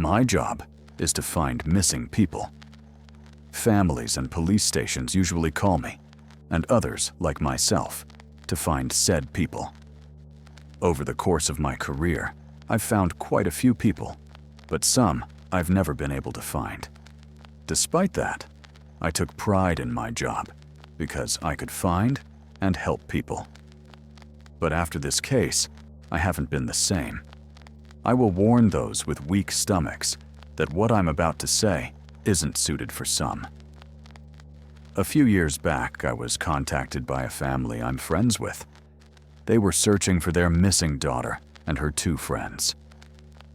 My job is to find missing people. Families and police stations usually call me, and others, like myself, to find said people. Over the course of my career, I've found quite a few people, but some I've never been able to find. Despite that, I took pride in my job because I could find and help people. But after this case, I haven't been the same. I will warn those with weak stomachs that what I'm about to say isn't suited for some. A few years back, I was contacted by a family I'm friends with. They were searching for their missing daughter and her 2 friends.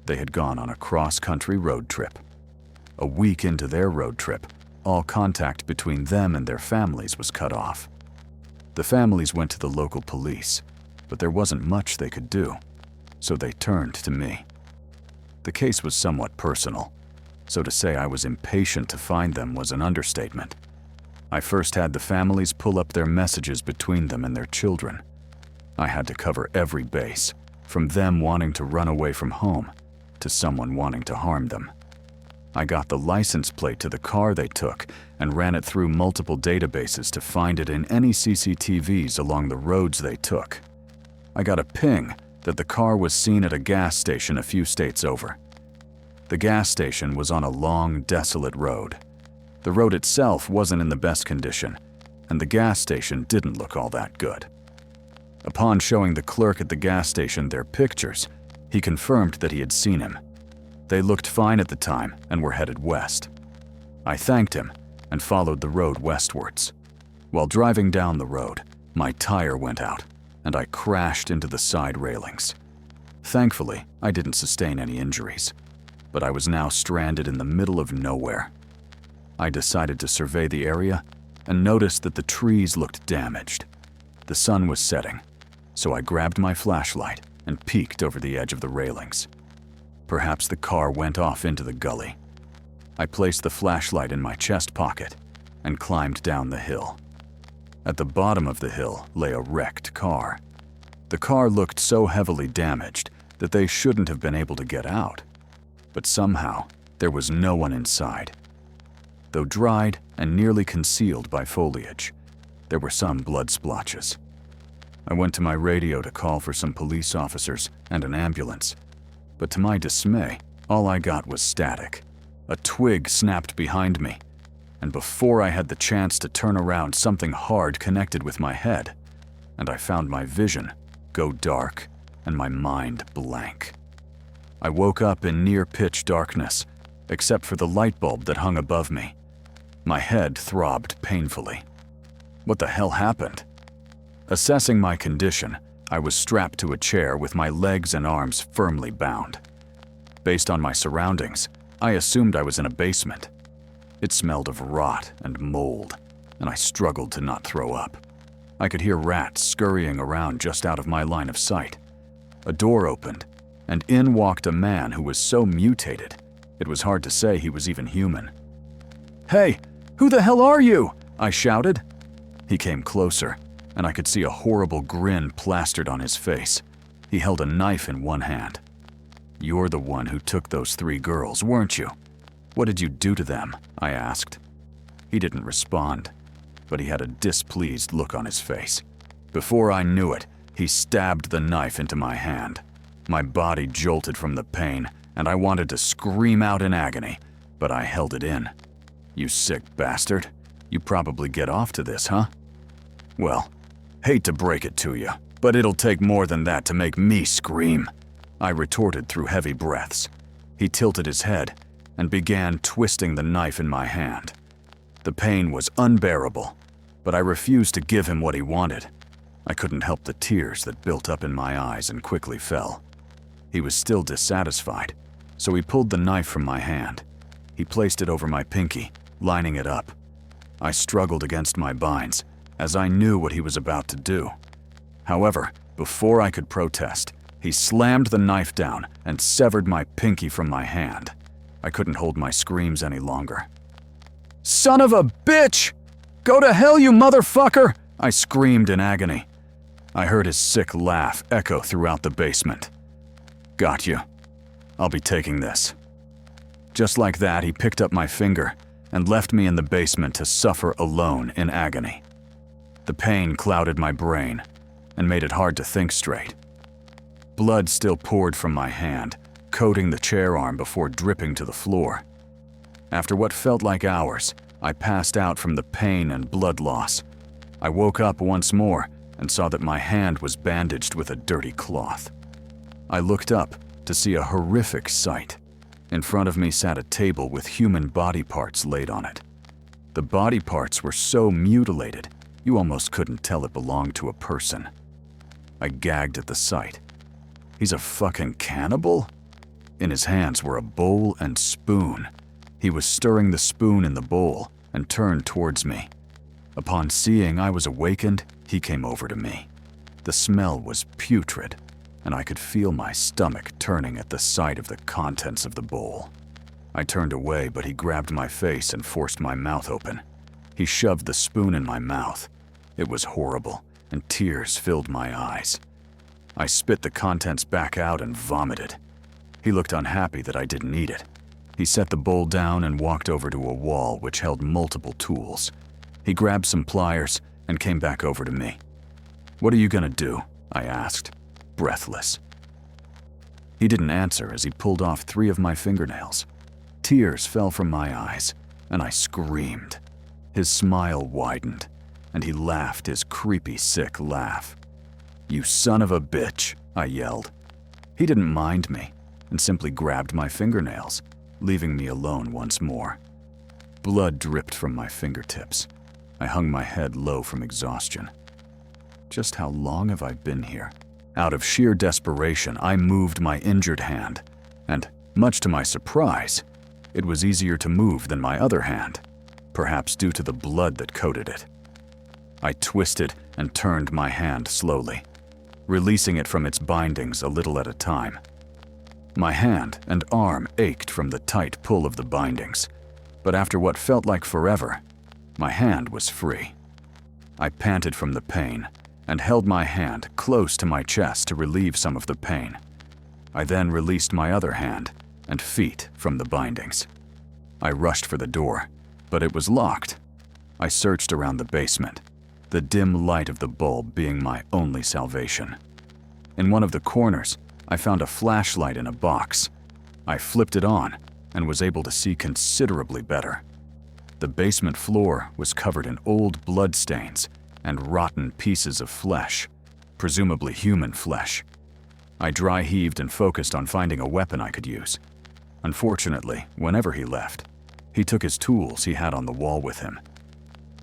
They had gone on a cross-country road trip. A week into their road trip, all contact between them and their families was cut off. The families went to the local police, but there wasn't much they could do, so they turned to me. The case was somewhat personal, so to say I was impatient to find them was an understatement. I first had the families pull up their messages between them and their children. I had to cover every base, from them wanting to run away from home to someone wanting to harm them. I got the license plate to the car they took and ran it through multiple databases to find it in any CCTVs along the roads they took. I got a ping that the car was seen at a gas station a few states over. The gas station was on a long, desolate road. The road itself wasn't in the best condition, and the gas station didn't look all that good. Upon showing the clerk at the gas station their pictures, he confirmed that he had seen him. They looked fine at the time and were headed west. I thanked him and followed the road westwards. While driving down the road, my tire went out and I crashed into the side railings. Thankfully, I didn't sustain any injuries, but I was now stranded in the middle of nowhere. I decided to survey the area and noticed that the trees looked damaged. The sun was setting, so I grabbed my flashlight and peeked over the edge of the railings. Perhaps the car went off into the gully. I placed the flashlight in my chest pocket and climbed down the hill. At the bottom of the hill lay a wrecked car. The car looked so heavily damaged that they shouldn't have been able to get out. But somehow, there was no one inside. Though dried and nearly concealed by foliage, there were some blood splotches. I went to my radio to call for some police officers and an ambulance. But to my dismay, all I got was static. A twig snapped behind me, and before I had the chance to turn around, something hard connected with my head, and I found my vision go dark and my mind blank. I woke up in near-pitch darkness, except for the light bulb that hung above me. My head throbbed painfully. What the hell happened? Assessing my condition, I was strapped to a chair with my legs and arms firmly bound. Based on my surroundings, I assumed I was in a basement. It smelled of rot and mold, and I struggled to not throw up. I could hear rats scurrying around just out of my line of sight. A door opened, and in walked a man who was so mutated, it was hard to say he was even human. "Hey, who the hell are you?" I shouted. He came closer, and I could see a horrible grin plastered on his face. He held a knife in one hand. "You're the one who took those 3 girls, weren't you? What did you do to them?" I asked. He didn't respond, but he had a displeased look on his face. Before I knew it, he stabbed the knife into my hand. My body jolted from the pain, and I wanted to scream out in agony, but I held it in. "You sick bastard. You probably get off to this, huh? Well, hate to break it to you, but it'll take more than that to make me scream," I retorted through heavy breaths. He tilted his head and began twisting the knife in my hand. The pain was unbearable, but I refused to give him what he wanted. I couldn't help the tears that built up in my eyes and quickly fell. He was still dissatisfied, so he pulled the knife from my hand. He placed it over my pinky, lining it up. I struggled against my binds, as I knew what he was about to do. However, before I could protest, he slammed the knife down and severed my pinky from my hand. I couldn't hold my screams any longer. "Son of a bitch! Go to hell, you motherfucker!" I screamed in agony. I heard his sick laugh echo throughout the basement. "Got you. I'll be taking this." Just like that, he picked up my finger and left me in the basement to suffer alone in agony. The pain clouded my brain and made it hard to think straight. Blood still poured from my hand, coating the chair arm before dripping to the floor. After what felt like hours, I passed out from the pain and blood loss. I woke up once more and saw that my hand was bandaged with a dirty cloth. I looked up to see a horrific sight. In front of me sat a table with human body parts laid on it. The body parts were so mutilated, you almost couldn't tell it belonged to a person. I gagged at the sight. He's a fucking cannibal? In his hands were a bowl and spoon. He was stirring the spoon in the bowl and turned towards me. Upon seeing I was awakened, he came over to me. The smell was putrid, and I could feel my stomach turning at the sight of the contents of the bowl. I turned away, but he grabbed my face and forced my mouth open. He shoved the spoon in my mouth. It was horrible, and tears filled my eyes. I spit the contents back out and vomited. He looked unhappy that I didn't eat it. He set the bowl down and walked over to a wall which held multiple tools. He grabbed some pliers and came back over to me. "What are you gonna do?" I asked, breathless. He didn't answer as he pulled off 3 of my fingernails. Tears fell from my eyes, and I screamed. His smile widened, and he laughed his creepy, sick laugh. "You son of a bitch," I yelled. He didn't mind me and simply grabbed my fingernails, leaving me alone once more. Blood dripped from my fingertips. I hung my head low from exhaustion. Just how long have I been here? Out of sheer desperation, I moved my injured hand, and, much to my surprise, it was easier to move than my other hand, perhaps due to the blood that coated it. I twisted and turned my hand slowly, releasing it from its bindings a little at a time. My hand and arm ached from the tight pull of the bindings, but after what felt like forever, my hand was free. I panted from the pain and held my hand close to my chest to relieve some of the pain. I then released my other hand and feet from the bindings. I rushed for the door, but it was locked. I searched around the basement, the dim light of the bulb being my only salvation. In one of the corners, I found a flashlight in a box. I flipped it on and was able to see considerably better. The basement floor was covered in old bloodstains and rotten pieces of flesh, presumably human flesh. I dry heaved and focused on finding a weapon I could use. Unfortunately, whenever he left, he took his tools he had on the wall with him.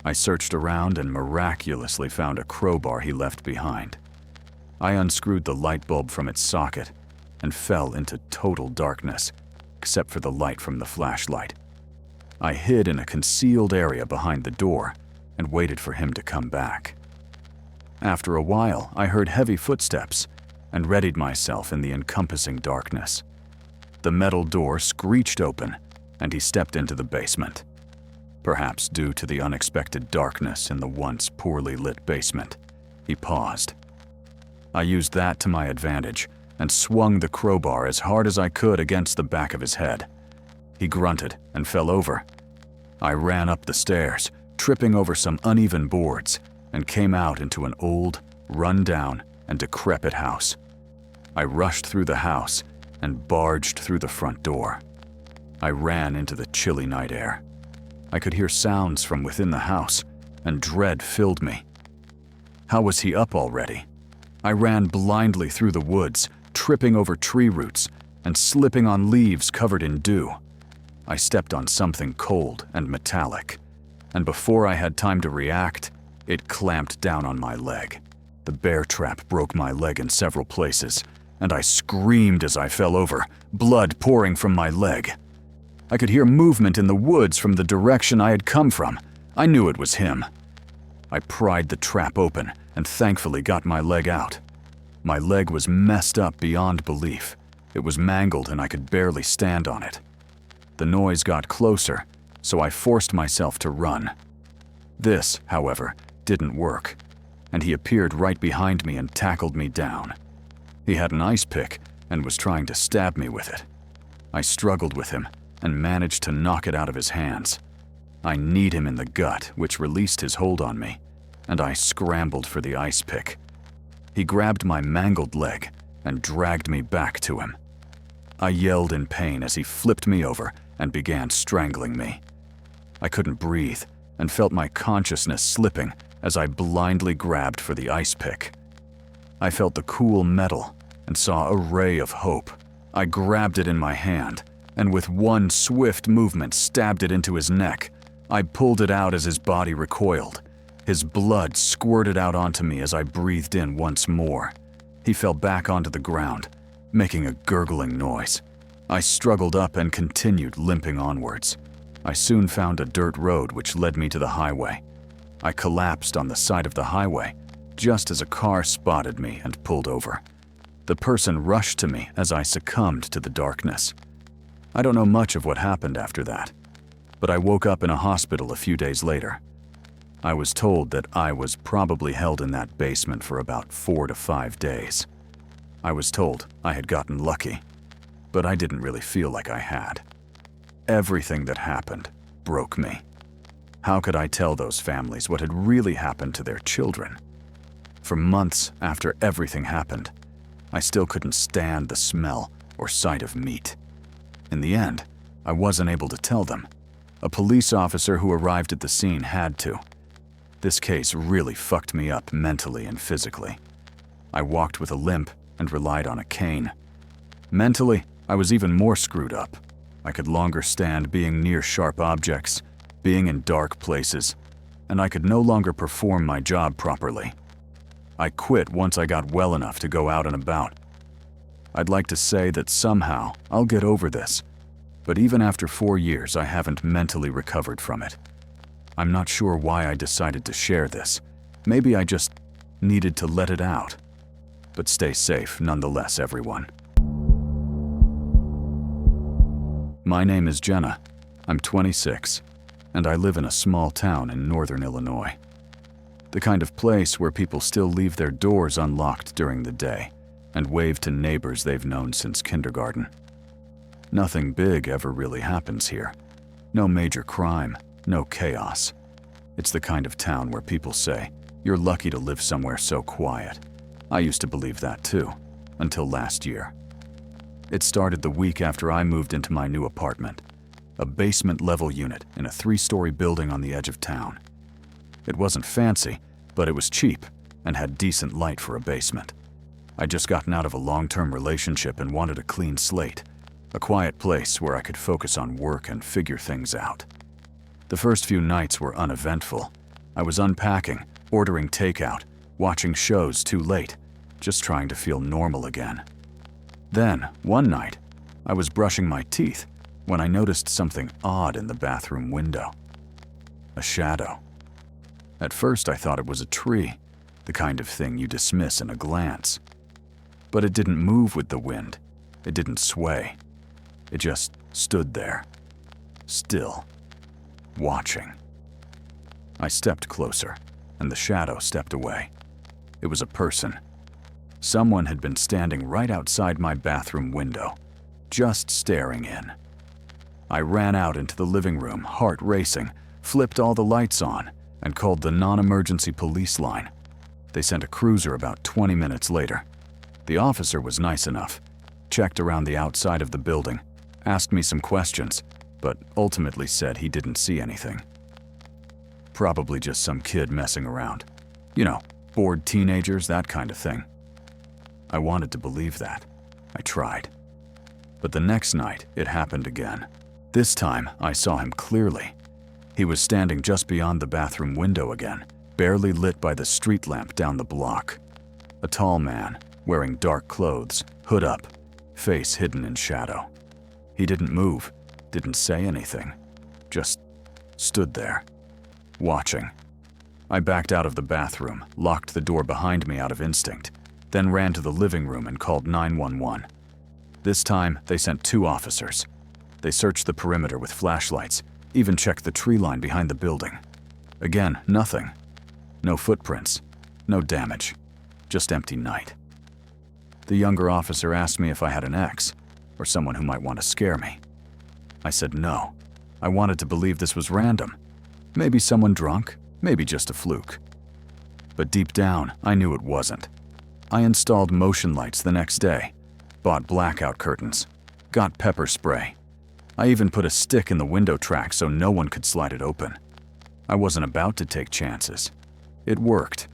I searched around and miraculously found a crowbar he left behind. I unscrewed the light bulb from its socket and fell into total darkness, except for the light from the flashlight. I hid in a concealed area behind the door and waited for him to come back. After a while, I heard heavy footsteps and readied myself in the encompassing darkness. The metal door screeched open, and he stepped into the basement. Perhaps due to the unexpected darkness in the once poorly lit basement, he paused. I used that to my advantage and swung the crowbar as hard as I could against the back of his head. He grunted and fell over. I ran up the stairs, tripping over some uneven boards, and came out into an old, run-down, and decrepit house. I rushed through the house and barged through the front door. I ran into the chilly night air. I could hear sounds from within the house, and dread filled me. How was he up already? I ran blindly through the woods, tripping over tree roots and slipping on leaves covered in dew. I stepped on something cold and metallic, and before I had time to react, it clamped down on my leg. The bear trap broke my leg in several places, and I screamed as I fell over, blood pouring from my leg. I could hear movement in the woods from the direction I had come from. I knew it was him. I pried the trap open and thankfully got my leg out. My leg was messed up beyond belief. It was mangled and I could barely stand on it. The noise got closer, so I forced myself to run. This, however, didn't work, and he appeared right behind me and tackled me down. He had an ice pick and was trying to stab me with it. I struggled with him, and managed to knock it out of his hands. I kneed him in the gut, which released his hold on me, and I scrambled for the ice pick. He grabbed my mangled leg and dragged me back to him. I yelled in pain as he flipped me over and began strangling me. I couldn't breathe and felt my consciousness slipping as I blindly grabbed for the ice pick. I felt the cool metal and saw a ray of hope. I grabbed it in my hand and with one swift movement stabbed it into his neck. I pulled it out as his body recoiled. His blood squirted out onto me as I breathed in once more. He fell back onto the ground, making a gurgling noise. I struggled up and continued limping onwards. I soon found a dirt road which led me to the highway. I collapsed on the side of the highway just as a car spotted me and pulled over. The person rushed to me as I succumbed to the darkness. I don't know much of what happened after that, but I woke up in a hospital a few days later. I was told that I was probably held in that basement for about 4 to 5 days. I was told I had gotten lucky, but I didn't really feel like I had. Everything that happened broke me. How could I tell those families what had really happened to their children? For months after everything happened, I still couldn't stand the smell or sight of meat. In the end, I wasn't able to tell them. A police officer who arrived at the scene had to. This case really fucked me up mentally and physically. I walked with a limp and relied on a cane. Mentally, I was even more screwed up. I could longer stand being near sharp objects, being in dark places, and I could no longer perform my job properly. I quit once I got well enough to go out and about. I'd like to say that somehow I'll get over this, but even after 4 years, I haven't mentally recovered from it. I'm not sure why I decided to share this. Maybe I just needed to let it out. But stay safe nonetheless, everyone. My name is Jenna. I'm 26, and I live in a small town in northern Illinois. The kind of place where people still leave their doors unlocked during the day and wave to neighbors they've known since kindergarten. Nothing big ever really happens here. No major crime, no chaos. It's the kind of town where people say, you're lucky to live somewhere so quiet. I used to believe that too, until last year. It started the week after I moved into my new apartment, a basement-level unit in a 3-story building on the edge of town. It wasn't fancy, but it was cheap and had decent light for a basement. I'd just gotten out of a long-term relationship and wanted a clean slate, a quiet place where I could focus on work and figure things out. The first few nights were uneventful. I was unpacking, ordering takeout, watching shows too late, just trying to feel normal again. Then, one night, I was brushing my teeth when I noticed something odd in the bathroom window. A shadow. At first, I thought it was a tree, the kind of thing you dismiss in a glance. But it didn't move with the wind. It didn't sway. It just stood there, still, watching. I stepped closer, and the shadow stepped away. It was a person. Someone had been standing right outside my bathroom window, just staring in. I ran out into the living room, heart racing, flipped all the lights on, and called the non-emergency police line. They sent a cruiser about 20 minutes later. The officer was nice enough, checked around the outside of the building, asked me some questions, but ultimately said he didn't see anything. Probably just some kid messing around. You know, bored teenagers, that kind of thing. I wanted to believe that. I tried. But the next night, it happened again. This time, I saw him clearly. He was standing just beyond the bathroom window again, barely lit by the street lamp down the block. A tall man, wearing dark clothes, hood up, face hidden in shadow. He didn't move, didn't say anything, just stood there, watching. I backed out of the bathroom, locked the door behind me out of instinct, then ran to the living room and called 911. This time, they sent 2 officers. They searched the perimeter with flashlights, even checked the tree line behind the building. Again, nothing. No footprints, no damage, just empty night. The younger officer asked me if I had an ex, or someone who might want to scare me. I said no. I wanted to believe this was random. Maybe someone drunk, maybe just a fluke. But deep down, I knew it wasn't. I installed motion lights the next day, bought blackout curtains, got pepper spray. I even put a stick in the window track so no one could slide it open. I wasn't about to take chances. It worked.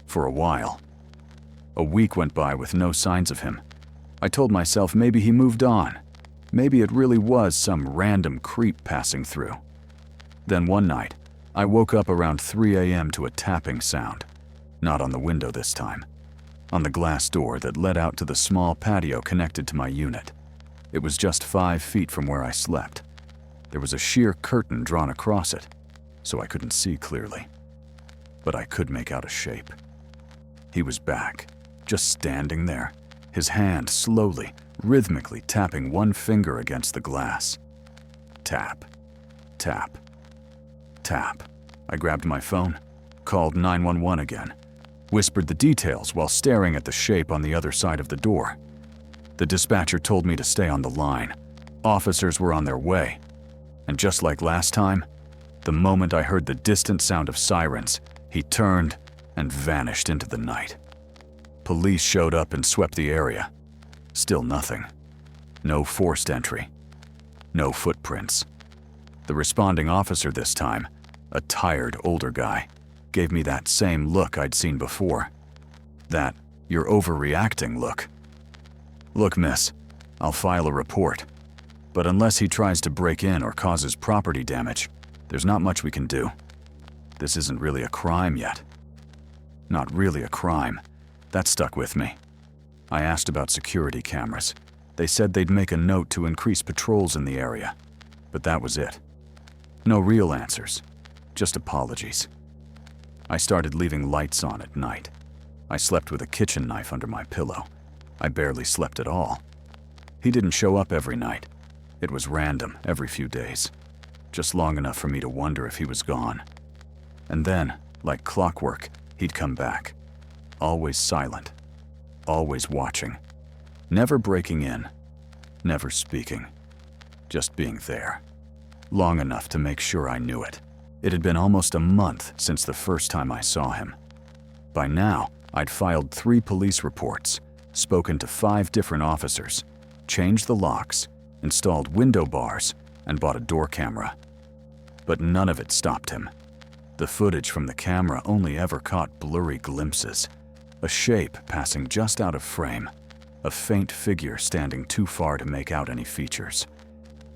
For a while. A week went by with no signs of him. I told myself maybe he moved on. Maybe it really was some random creep passing through. Then one night, I woke up around 3 a.m. to a tapping sound. Not on the window this time. On the glass door that led out to the small patio connected to my unit. It was just 5 feet from where I slept. There was a sheer curtain drawn across it, so I couldn't see clearly. But I could make out a shape. He was back, just standing there, his hand slowly, rhythmically tapping one finger against the glass. Tap, tap, tap. I grabbed my phone, called 911 again, whispered the details while staring at the shape on the other side of the door. The dispatcher told me to stay on the line. Officers were on their way. And just like last time, the moment I heard the distant sound of sirens, he turned and vanished into the night. Police showed up and swept the area. Still nothing. No forced entry. No footprints. The responding officer this time, a tired older guy, gave me that same look I'd seen before. That "you're overreacting" look. Look, miss, I'll file a report. But unless he tries to break in or causes property damage, there's not much we can do. This isn't really a crime yet. Not really a crime. That stuck with me. I asked about security cameras. They said they'd make a note to increase patrols in the area. But that was it. No real answers. Just apologies. I started leaving lights on at night. I slept with a kitchen knife under my pillow. I barely slept at all. He didn't show up every night. It was random, every few days. Just long enough for me to wonder if he was gone. And then, like clockwork, he'd come back. Always silent. Always watching. Never breaking in. Never speaking. Just being there. Long enough to make sure I knew it. It had been almost a month since the first time I saw him. By now, I'd filed 3 police reports, spoken to 5 different officers, changed the locks, installed window bars, and bought a door camera. But none of it stopped him. The footage from the camera only ever caught blurry glimpses. A shape passing just out of frame. A faint figure standing too far to make out any features.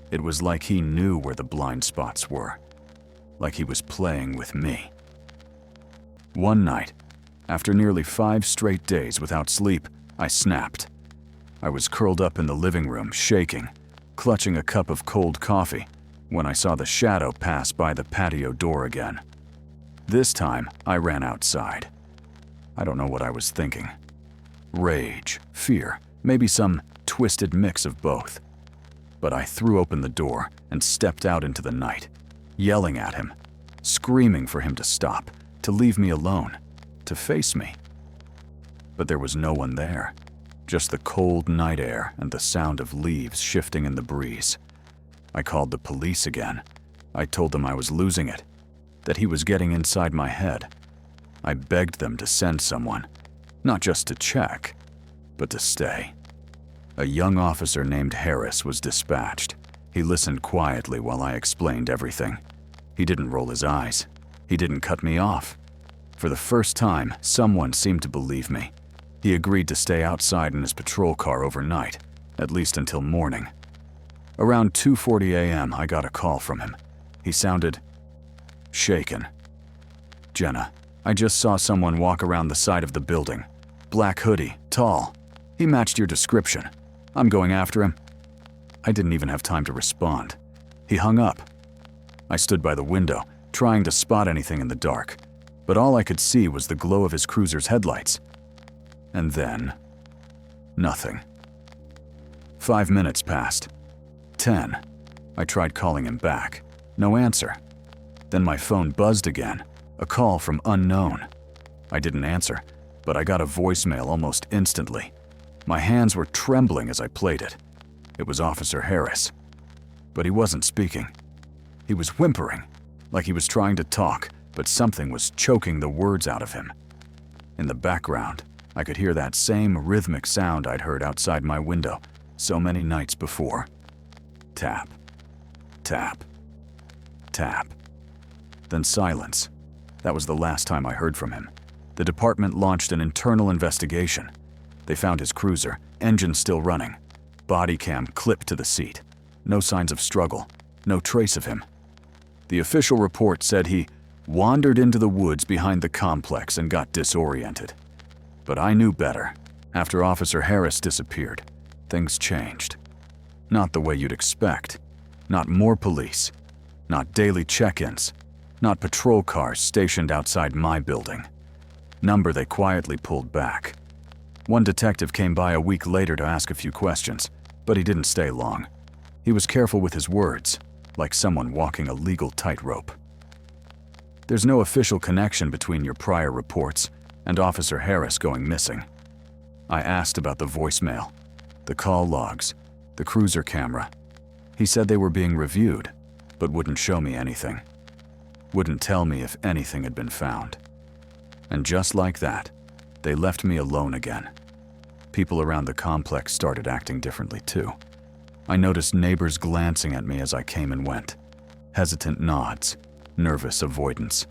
It was like he knew where the blind spots were. Like he was playing with me. One night, after nearly 5 straight days without sleep, I snapped. I was curled up in the living room, shaking, clutching a cup of cold coffee, when I saw the shadow pass by the patio door again. This time, I ran outside. I don't know what I was thinking. Rage, fear, maybe some twisted mix of both. But I threw open the door and stepped out into the night, yelling at him, screaming for him to stop, to leave me alone, to face me. But there was no one there, just the cold night air and the sound of leaves shifting in the breeze. I called the police again. I told them I was losing it, that he was getting inside my head. I begged them to send someone, not just to check, but to stay. A young officer named Harris was dispatched. He listened quietly while I explained everything. He didn't roll his eyes. He didn't cut me off. For the first time, someone seemed to believe me. He agreed to stay outside in his patrol car overnight, at least until morning. Around 2:40 a.m., I got a call from him. He sounded shaken. "Jenna, I just saw someone walk around the side of the building. Black hoodie, tall. He matched your description. I'm going after him." I didn't even have time to respond. He hung up. I stood by the window, trying to spot anything in the dark, but all I could see was the glow of his cruiser's headlights. And then, nothing. 5 minutes passed. 10. I tried calling him back. No answer. Then my phone buzzed again, a call from unknown. I didn't answer, but I got a voicemail almost instantly. My hands were trembling as I played it. It was Officer Harris. But he wasn't speaking. He was whimpering, like he was trying to talk, but something was choking the words out of him. In the background, I could hear that same rhythmic sound I'd heard outside my window so many nights before. Tap, tap, tap. Then silence. That was the last time I heard from him. The department launched an internal investigation. They found his cruiser, engine still running, body cam clipped to the seat. No signs of struggle, no trace of him. The official report said he wandered into the woods behind the complex and got disoriented. But I knew better. After Officer Harris disappeared, things changed. Not the way you'd expect. Not more police. Not daily check-ins. Not patrol cars stationed outside my building. Number they quietly pulled back. One detective came by a week later to ask a few questions, but he didn't stay long. He was careful with his words, like someone walking a legal tightrope. There's no official connection between your prior reports and Officer Harris going missing. I asked about the voicemail, the call logs, the cruiser camera. He said they were being reviewed, but wouldn't show me anything. Wouldn't tell me if anything had been found. And just like that, they left me alone again. People around the complex started acting differently too. I noticed neighbors glancing at me as I came and went. Hesitant nods, nervous avoidance.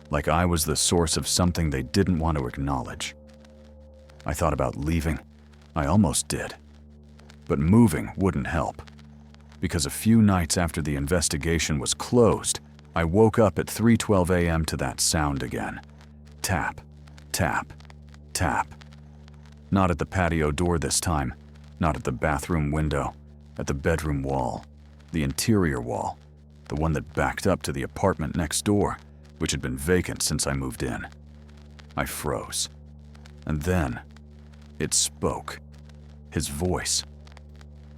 Like I was the source of something they didn't want to acknowledge. I thought about leaving. I almost did. But moving wouldn't help. Because a few nights after the investigation was closed, I woke up at 3:12 a.m. to that sound again. Tap, tap, tap. Not at the patio door this time, not at the bathroom window, at the bedroom wall, the interior wall, the one that backed up to the apartment next door, which had been vacant since I moved in. I froze. And then, it spoke. His voice.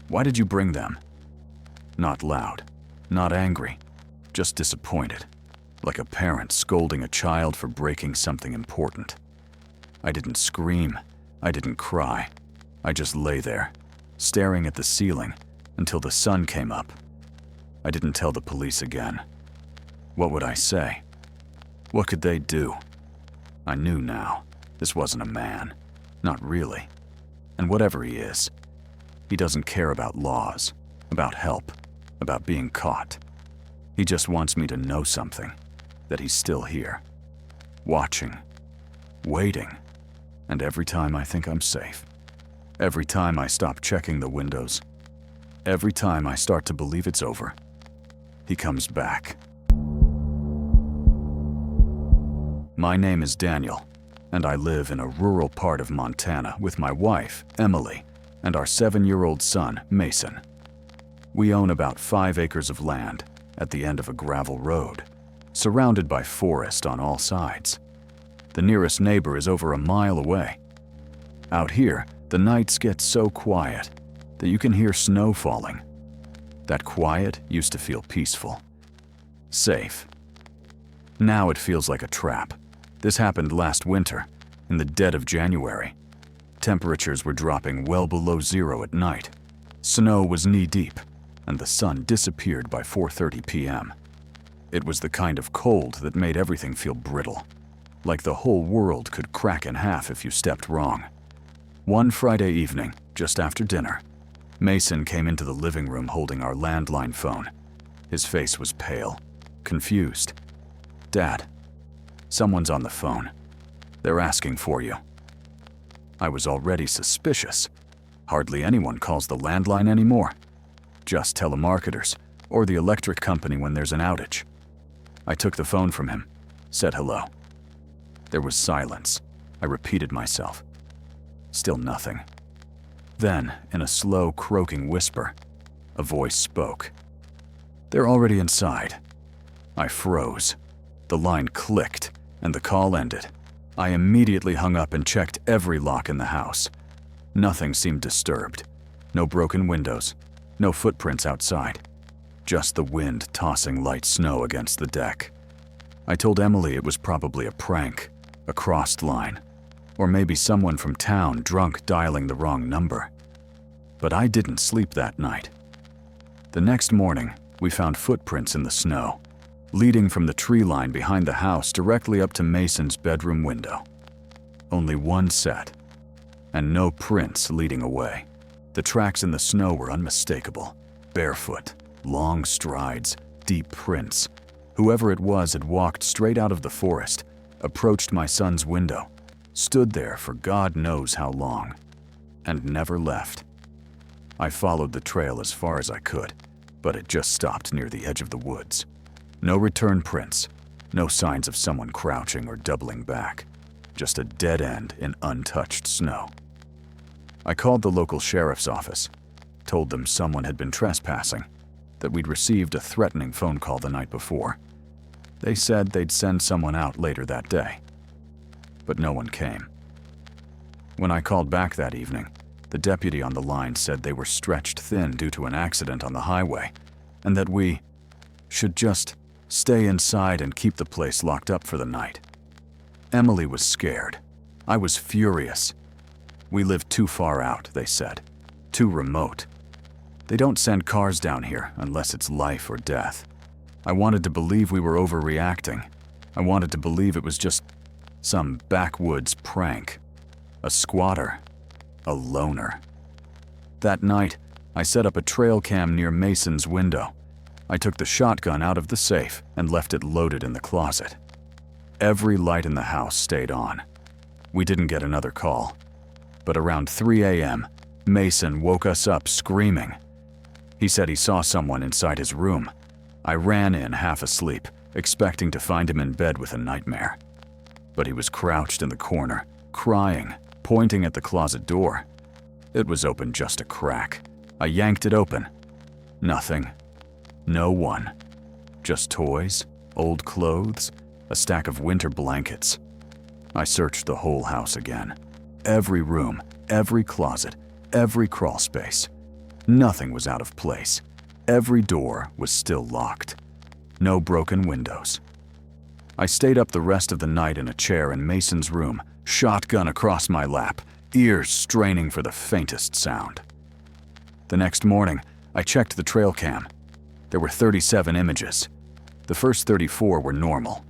"Why did you bring them?" Not loud, not angry, just disappointed, like a parent scolding a child for breaking something important. I didn't scream, I didn't cry. I just lay there, staring at the ceiling until the sun came up. I didn't tell the police again. What would I say? What could they do? I knew now, this wasn't a man. Not really. And whatever he is, he doesn't care about laws, about help, about being caught. He just wants me to know something, that he's still here, watching, waiting, and every time I think I'm safe, every time I stop checking the windows, every time I start to believe it's over, he comes back. My name is Daniel, and I live in a rural part of Montana with my wife, Emily, and our 7-year-old son, Mason. We own about 5 acres of land at the end of a gravel road, surrounded by forest on all sides. The nearest neighbor is over a mile away. Out here, the nights get so quiet that you can hear snow falling. That quiet used to feel peaceful, safe. Now it feels like a trap. This happened last winter, in the dead of January. Temperatures were dropping well below zero at night. Snow was knee-deep, and the sun disappeared by 4:30 p.m. It was the kind of cold that made everything feel brittle, like the whole world could crack in half if you stepped wrong. One Friday evening, just after dinner, Mason came into the living room holding our landline phone. His face was pale, confused. "Dad, someone's on the phone. They're asking for you." I was already suspicious. Hardly anyone calls the landline anymore. Just telemarketers, or the electric company when there's an outage. I took the phone from him, said hello. There was silence. I repeated myself. Still nothing. Then, in a slow, croaking whisper, a voice spoke. "They're already inside." I froze. The line clicked, and the call ended. I immediately hung up and checked every lock in the house. Nothing seemed disturbed. No broken windows, no footprints outside. Just the wind tossing light snow against the deck. I told Emily it was probably a prank, a crossed line, or maybe someone from town drunk dialing the wrong number. But I didn't sleep that night. The next morning, we found footprints in the snow, leading from the tree line behind the house directly up to Mason's bedroom window. Only one set, and no prints leading away. The tracks in the snow were unmistakable. Barefoot, long strides, deep prints. Whoever it was had walked straight out of the forest, approached my son's window, stood there for God knows how long, and never left. I followed the trail as far as I could, but it just stopped near the edge of the woods. No return prints, no signs of someone crouching or doubling back, just a dead end in untouched snow. I called the local sheriff's office, told them someone had been trespassing, that we'd received a threatening phone call the night before. They said they'd send someone out later that day, but no one came. When I called back that evening, the deputy on the line said they were stretched thin due to an accident on the highway, and that we should just stay inside and keep the place locked up for the night. Emily was scared. I was furious. We live too far out, they said. Too remote. They don't send cars down here unless it's life or death. I wanted to believe we were overreacting. I wanted to believe it was just some backwoods prank. A squatter. A loner. That night, I set up a trail cam near Mason's window. I took the shotgun out of the safe and left it loaded in the closet. Every light in the house stayed on. We didn't get another call. But around 3 a.m., Mason woke us up screaming. He said he saw someone inside his room. I ran in half asleep, expecting to find him in bed with a nightmare. But he was crouched in the corner, crying, pointing at the closet door. It was open just a crack. I yanked it open. Nothing. No one. Just toys, old clothes, a stack of winter blankets. I searched the whole house again. Every room, every closet, every crawl space. Nothing was out of place. Every door was still locked. No broken windows. I stayed up the rest of the night in a chair in Mason's room, shotgun across my lap, ears straining for the faintest sound. The next morning, I checked the trail cam. There were 37 images. The first 34 were normal.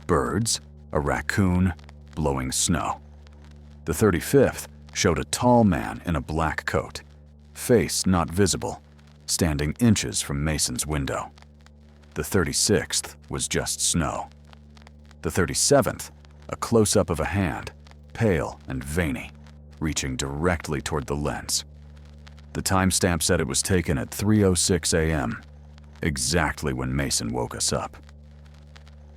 Birds, a raccoon, blowing snow. The 35th showed a tall man in a black coat, face not visible, standing inches from Mason's window. The 36th was just snow. The 37th, a close-up of a hand, pale and veiny, reaching directly toward the lens. The timestamp said it was taken at 3:06 a.m., exactly when Mason woke us up.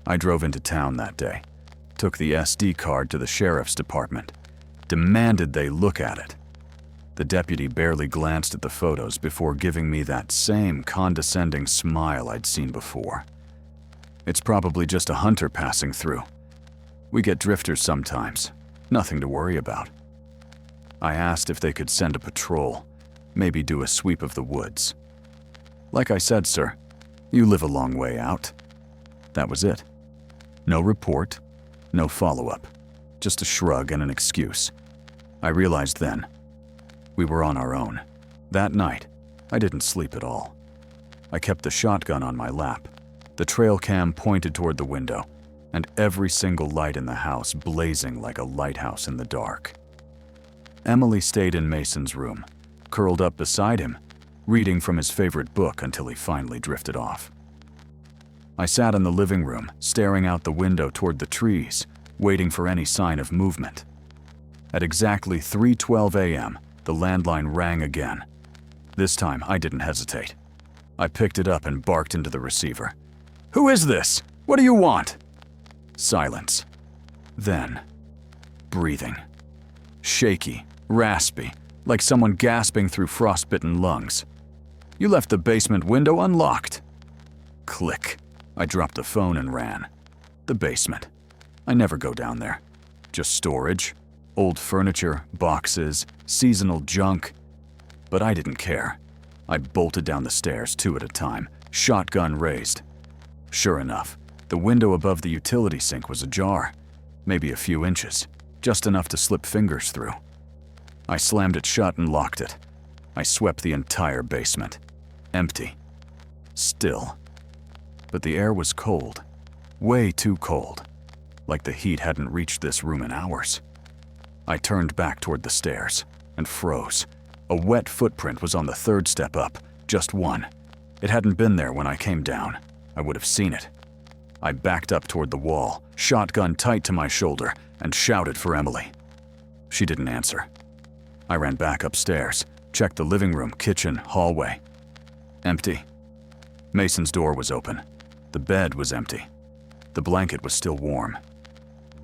I drove into town that day, took the SD card to the sheriff's department, demanded they look at it. The deputy barely glanced at the photos before giving me that same condescending smile I'd seen before. It's probably just a hunter passing through. We get drifters sometimes, nothing to worry about. I asked if they could send a patrol, maybe do a sweep of the woods. Like I said, sir, you live a long way out. That was it. No report, no follow-up, just a shrug and an excuse. I realized then, we were on our own. That night, I didn't sleep at all. I kept the shotgun on my lap, the trail cam pointed toward the window, and every single light in the house blazing like a lighthouse in the dark. Emily stayed in Mason's room, curled up beside him, reading from his favorite book until he finally drifted off. I sat in the living room, staring out the window toward the trees, waiting for any sign of movement. At exactly 3:12 a.m., the landline rang again. This time, I didn't hesitate. I picked it up and barked into the receiver. "Who is this? What do you want?" Silence. Then, breathing. Shaky, raspy, like someone gasping through frostbitten lungs. "You left the basement window unlocked." Click. I dropped the phone and ran. The basement. I never go down there. Just storage, old furniture, boxes, seasonal junk. But I didn't care. I bolted down the stairs 2 at a time, shotgun raised. Sure enough, the window above the utility sink was ajar, maybe a few inches, just enough to slip fingers through. I slammed it shut and locked it. I swept the entire basement. Empty. still. But the air was cold, way too cold, like the heat hadn't reached this room in hours. I turned back toward the stairs and froze. A wet footprint was on the third step up, just one. It hadn't been there when I came down. I would have seen it. I backed up toward the wall, shotgun tight to my shoulder, and shouted for Emily. She didn't answer. I ran back upstairs, checked the living room, kitchen, hallway. Empty. Mason's door was open. The bed was empty. The blanket was still warm.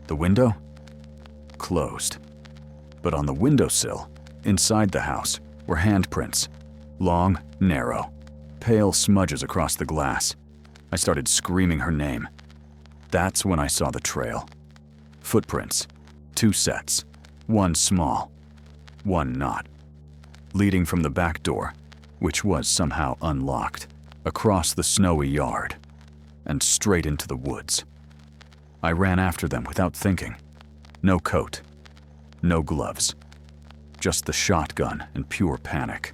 The window? Closed. But on the windowsill, inside the house, were handprints. Long, narrow, pale smudges across the glass. I started screaming her name. That's when I saw the trail. Footprints. 2 sets. One small, one not. Leading from the back door, which was somehow unlocked, across the snowy yard, and straight into the woods. I ran after them without thinking. No coat. No gloves. Just the shotgun and pure panic.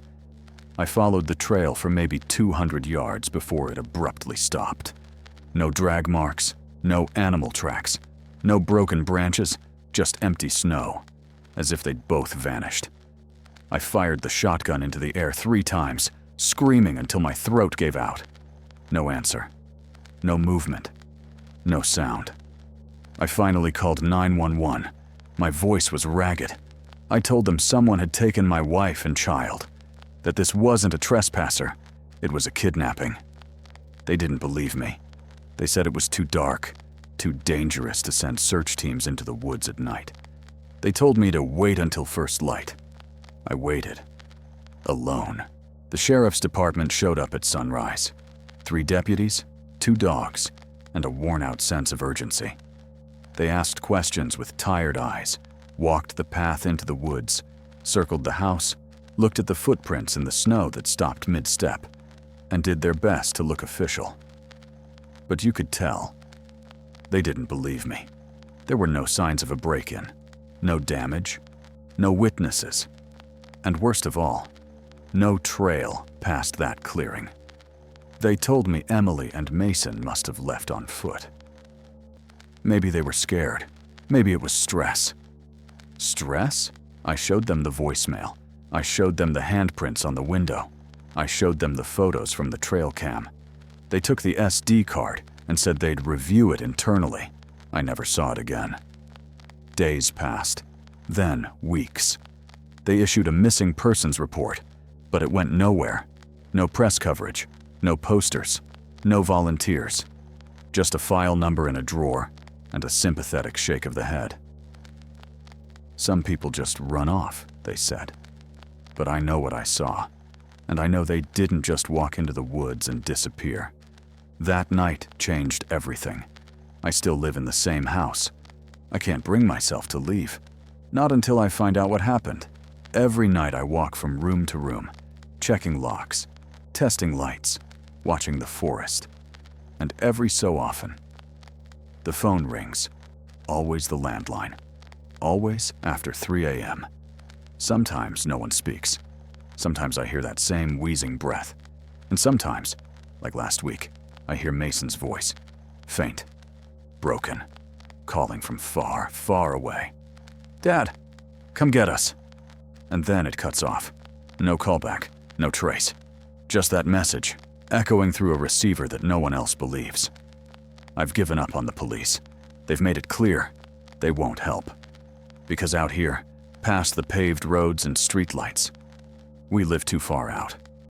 I followed the trail for maybe 200 yards before it abruptly stopped. No drag marks, no animal tracks, no broken branches, just empty snow, as if they'd both vanished. I fired the shotgun into the air 3 times, screaming until my throat gave out. No answer. No movement. No sound. I finally called 911. My voice was ragged. I told them someone had taken my wife and child, that this wasn't a trespasser, it was a kidnapping. They didn't believe me. They said it was too dark, too dangerous to send search teams into the woods at night. They told me to wait until first light. I waited. Alone. The sheriff's department showed up at sunrise. 3 deputies, 2 dogs, and a worn-out sense of urgency. They asked questions with tired eyes, walked the path into the woods, circled the house, looked at the footprints in the snow that stopped mid-step, and did their best to look official. But you could tell. They didn't believe me. There were no signs of a break-in, no damage, no witnesses, and worst of all, no trail past that clearing. They told me Emily and Mason must have left on foot. Maybe they were scared. Maybe it was stress. Stress? I showed them the voicemail. I showed them the handprints on the window. I showed them the photos from the trail cam. They took the SD card and said they'd review it internally. I never saw it again. Days passed. Then weeks. They issued a missing persons report, but it went nowhere. No press coverage, no posters, no volunteers. Just a file number in a drawer and a sympathetic shake of the head. Some people just run off, they said. But I know what I saw, and I know they didn't just walk into the woods and disappear. That night changed everything. I still live in the same house. I can't bring myself to leave. Not until I find out what happened. Every night I walk from room to room, checking locks, testing lights, watching the forest. And every so often, the phone rings. Always the landline. Always after 3 a.m. Sometimes no one speaks. Sometimes I hear that same wheezing breath. And sometimes, like last week, I hear Mason's voice. Faint. Broken. Calling from far, far away. "Dad, come get us." And then it cuts off. No callback. No trace. Just that message, echoing through a receiver that no one else believes. I've given up on the police. They've made it clear they won't help. Because out here, past the paved roads and streetlights, we live too far out.